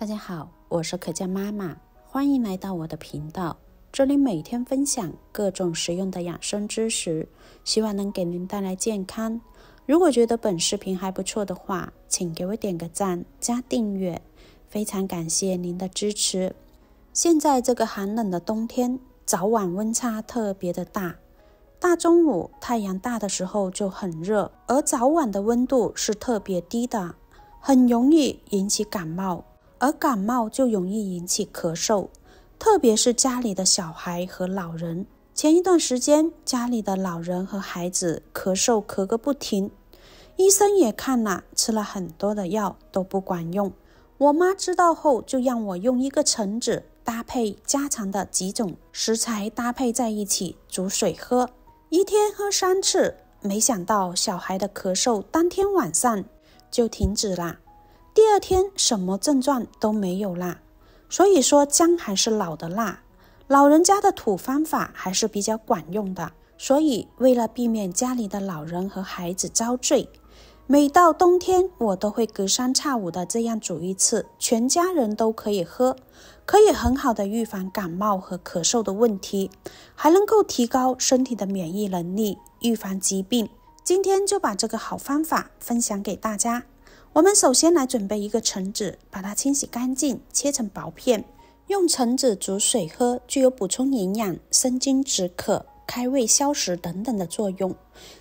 大家好，我是可嘉妈妈，欢迎来到我的频道。这里每天分享各种实用的养生知识，希望能给您带来健康。如果觉得本视频还不错的话，请给我点个赞加订阅，非常感谢您的支持。现在这个寒冷的冬天，早晚温差特别的大，大中午太阳大的时候就很热，而早晚的温度是特别低的，很容易引起感冒，而感冒就容易引起咳嗽，特别是家里的小孩和老人。前一段时间，家里的老人和孩子咳嗽咳个不停，医生也看了，吃了很多的药都不管用。我妈知道后就让我用一个橙子搭配家常的几种食材搭配在一起煮水喝，一天喝3次。没想到小孩的咳嗽当天晚上就停止了，第二天什么症状都没有啦。所以说姜还是老的辣，老人家的土方法还是比较管用的。所以为了避免家里的老人和孩子遭罪，每到冬天我都会隔三差五的这样煮一次，全家人都可以喝，可以很好的预防感冒和咳嗽的问题，还能够提高身体的免疫能力，预防疾病。今天就把这个好方法分享给大家。我们首先来准备一个橙子，把它清洗干净，切成薄片。用橙子煮水喝，具有补充营养、生津止渴、开胃消食等等的作用。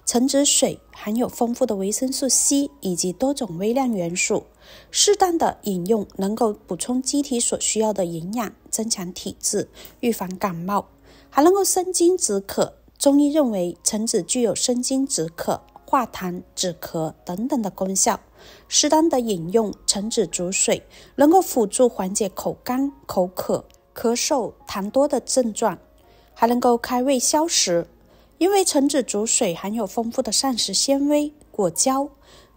橙子水含有丰富的维生素 C 以及多种微量元素，适当的饮用能够补充机体所需要的营养，增强体质，预防感冒，还能够生津止渴。中医认为橙子具有生津止渴、化痰止咳等等的功效，适当的饮用橙子煮水能够辅助缓解口干、口渴、咳嗽、痰多的症状，还能够开胃消食。因为橙子煮水含有丰富的膳食纤维、果胶，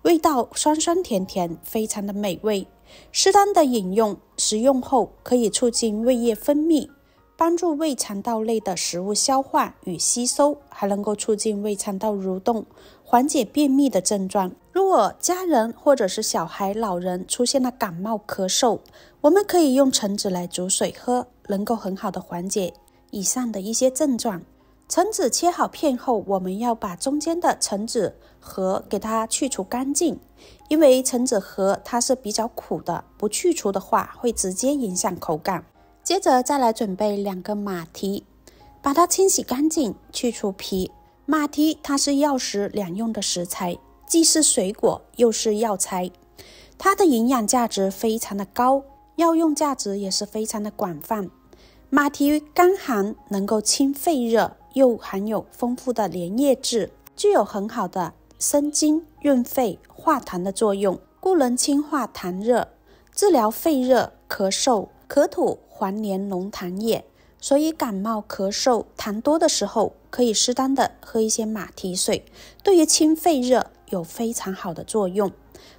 味道酸酸甜甜，非常的美味。适当的饮用，食用后可以促进胃液分泌，帮助胃肠道内的食物消化与吸收，还能够促进胃肠道蠕动，缓解便秘的症状。如果家人或者是小孩、老人出现了感冒咳嗽，我们可以用橙子来煮水喝，能够很好的缓解以上的一些症状。橙子切好片后，我们要把中间的橙子核给它去除干净，因为橙子核它是比较苦的，不去除的话会直接影响口感。接着再来准备2个马蹄，把它清洗干净，去除皮。马蹄它是药食两用的食材，既是水果又是药材，它的营养价值非常的高，药用价值也是非常的广泛。马蹄甘寒，能够清肺热，又含有丰富的连叶质，具有很好的生津、润肺、化痰的作用，故能清化痰热，治疗肺热、咳嗽、咳吐、黄连浓痰液。所以感冒咳嗽痰多的时候，可以适当的喝一些马蹄水，对于清肺热有非常好的作用，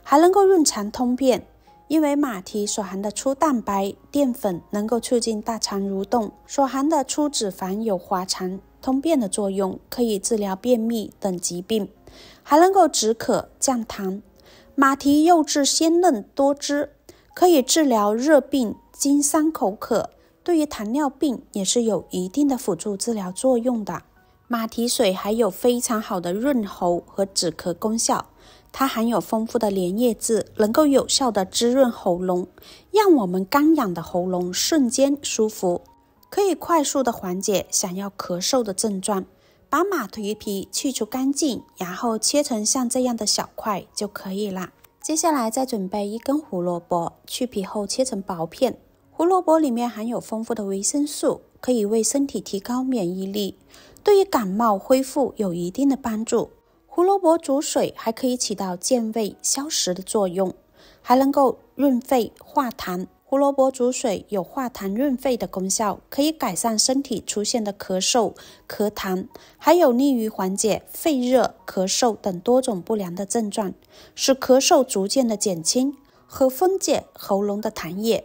还能够润肠通便。因为马蹄所含的粗蛋白、淀粉能够促进大肠蠕动，所含的粗脂肪有滑肠通便的作用，可以治疗便秘等疾病，还能够止渴降痰。马蹄幼质鲜嫩多汁，可以治疗热病、经伤口渴，对于糖尿病也是有一定的辅助治疗作用的。马蹄水还有非常好的润喉和止咳功效，它含有丰富的连叶质，能够有效的滋润喉咙，让我们干痒的喉咙瞬间舒服，可以快速的缓解想要咳嗽的症状。把马蹄皮去除干净，然后切成像这样的小块就可以啦。接下来再准备1根胡萝卜，去皮后切成薄片。胡萝卜里面含有丰富的维生素，可以为身体提高免疫力，对于感冒恢复有一定的帮助。胡萝卜煮水还可以起到健胃消食的作用，还能够润肺化痰。胡萝卜煮水有化痰润肺的功效，可以改善身体出现的咳嗽、咳痰，还有利于缓解肺热、咳嗽等多种不良的症状，使咳嗽逐渐的减轻和分解喉咙的痰液，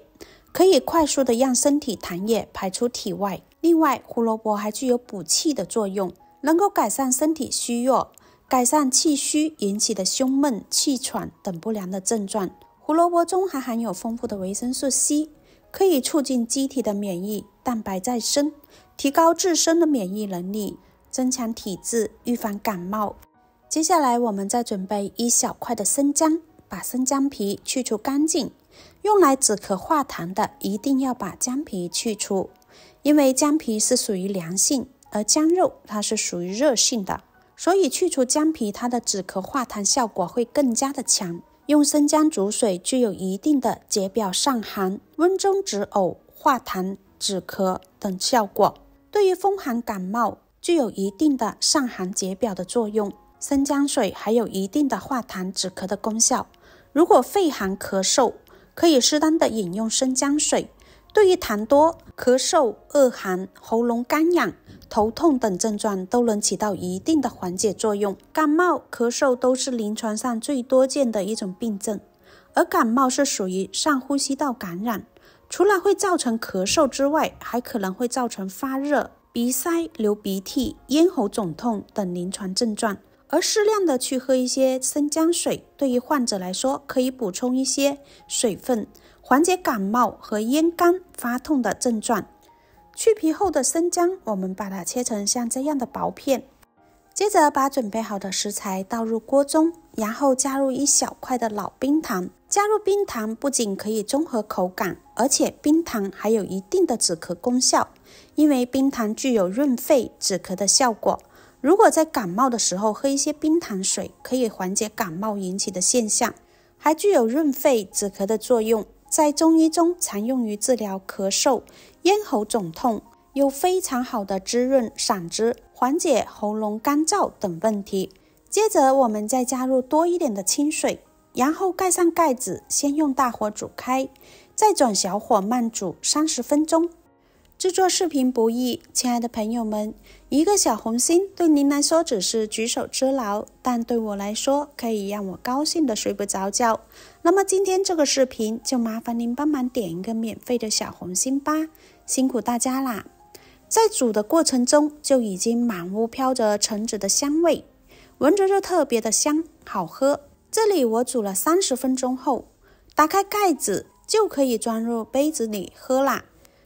可以快速的让身体痰液排出体外。另外，胡萝卜还具有补气的作用，能够改善身体虚弱，改善气虚引起的胸闷、气喘等不良的症状。胡萝卜中还含有丰富的维生素 C， 可以促进机体的免疫蛋白再生，提高自身的免疫能力，增强体质，预防感冒。接下来我们再准备一小块的生姜，把生姜皮去除干净。用来止咳化痰的一定要把姜皮去除，因为姜皮是属于凉性，而姜肉它是属于热性的，所以去除姜皮，它的止咳化痰效果会更加的强。用生姜煮水具有一定的解表散寒、温中止呕、化痰止咳等效果，对于风寒感冒具有一定的散寒解表的作用。生姜水还有一定的化痰止咳的功效，如果肺寒咳嗽，可以适当的饮用生姜水，对于痰多、咳嗽、恶寒、喉咙干痒、头痛等症状都能起到一定的缓解作用。感冒、咳嗽都是临床上最多见的一种病症，而感冒是属于上呼吸道感染，除了会造成咳嗽之外，还可能会造成发热、鼻塞、流鼻涕、咽喉肿痛等临床症状。而适量的去喝一些生姜水，对于患者来说可以补充一些水分，缓解感冒和咽干发痛的症状。去皮后的生姜，我们把它切成像这样的薄片，接着把准备好的食材倒入锅中，然后加入一小块的老冰糖。加入冰糖不仅可以中和口感，而且冰糖还有一定的止咳功效，因为冰糖具有润肺止咳的效果。如果在感冒的时候喝一些冰糖水，可以缓解感冒引起的现象，还具有润肺止咳的作用。在中医中常用于治疗咳嗽、咽喉肿痛，有非常好的滋润嗓子、缓解喉咙干燥等问题。接着我们再加入多一点的清水，然后盖上盖子，先用大火煮开，再转小火慢煮30分钟。制作视频不易，亲爱的朋友们，一个小红心对您来说只是举手之劳，但对我来说可以让我高兴的睡不着觉。那么今天这个视频就麻烦您帮忙点一个免费的小红心吧，辛苦大家啦！在煮的过程中就已经满屋飘着橙子的香味，闻着就特别的香，好喝。这里我煮了30分钟后，打开盖子就可以装入杯子里喝啦。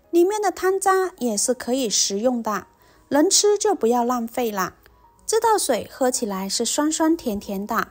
里面的汤渣也是可以食用的，能吃就不要浪费啦。这道水喝起来是酸酸甜甜的，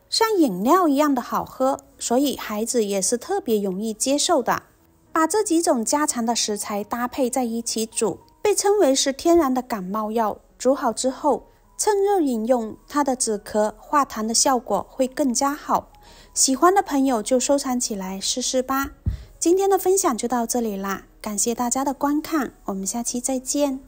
像饮料一样的好喝，所以孩子也是特别容易接受的。把这几种家常的食材搭配在一起煮，被称为是天然的感冒药。煮好之后趁热饮用，它的止咳化痰的效果会更加好。喜欢的朋友就收藏起来试试吧。今天的分享就到这里啦，感谢大家的观看，我们下期再见。